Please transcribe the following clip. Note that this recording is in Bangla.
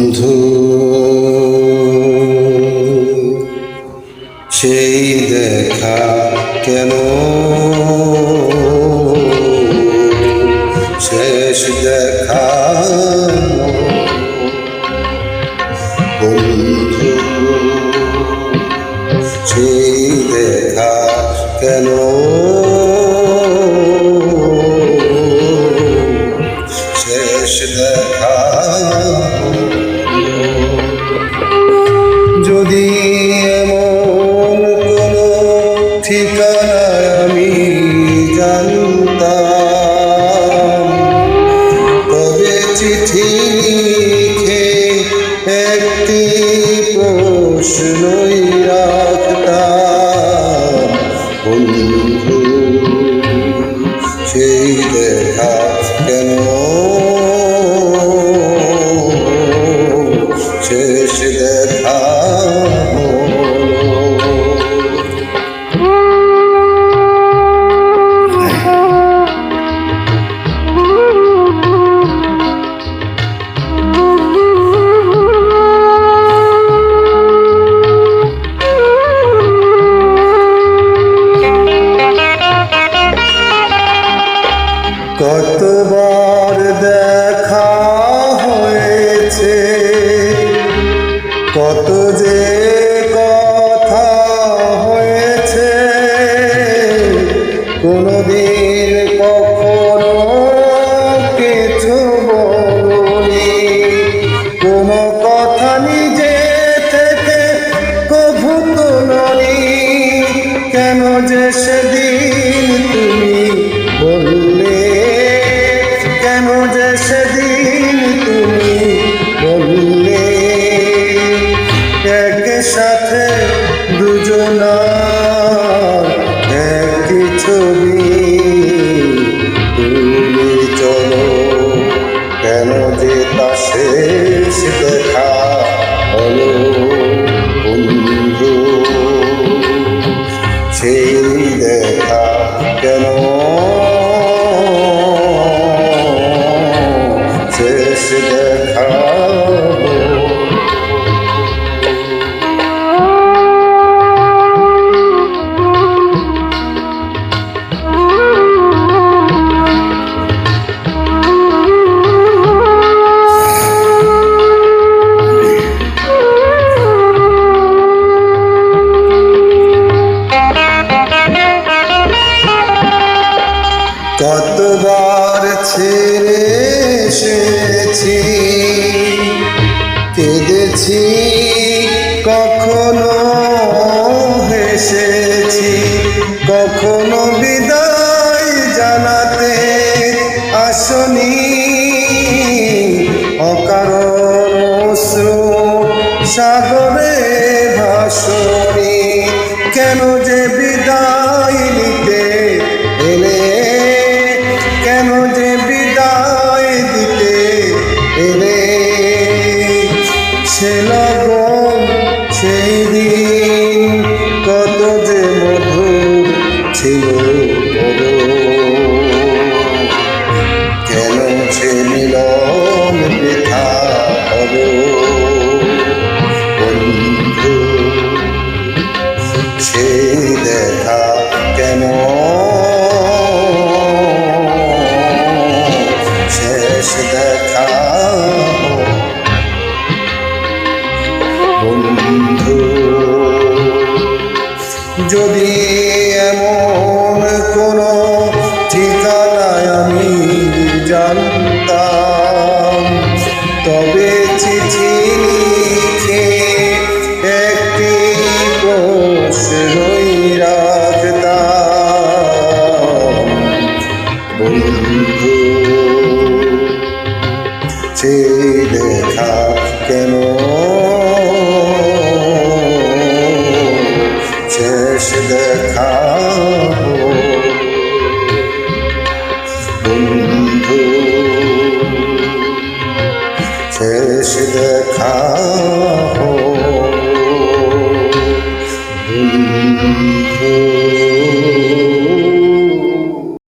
বন্ধু সেই দেখা কেন শেষ দেখা বন্ধু সেই দেখা কেন শেষ দেখা যদি এমন কোনো ঠিকানা আমি জানতাম তবে চিঠি লিখে একটি প্রশ্নই রাখতাম বন্ধু সেই দেখা কেন শেষ দেখা কতবার দেখা হয়েছে কত যে কথা হয়েছে কোনদিন কখনো কিছু বলি কোনো কথা নিজে থেকে কভু তোলনি কেন যে সেদিন তুমি বললে কেন যে সেদিন তুমি বললে একসাথে দুজনার একই ছবি তুলে চলো কেন যে তা শেষ দেখা হলো বন্ধু সেই দেখা কেন শেষ দেখা কতবার ছেড়ে এসেছি কেঁদেছি কখনো হেসেছি কখনো বিদায় জানাতে আসনি অকারণ অশ্রু সাগরে ভাসনি কেন যে বিদায় নিতে এলে কেন যে বিদায় দিতে এলে সে লগন সেই দিন কত যে মধুর ছিল কেন সে মিলন বৃথা হলো বন্ধু সেই দেখা কেন শেষ দেখা বন্ধু যদি এমন কোনো ঠিকানায় আমি জানতাম তবে চিঠি লিখে একটি প্রশ্নই রাখতাম বন্ধু সেই দেখা কেন শেষ দেখা বন্ধু শেষ দেখা।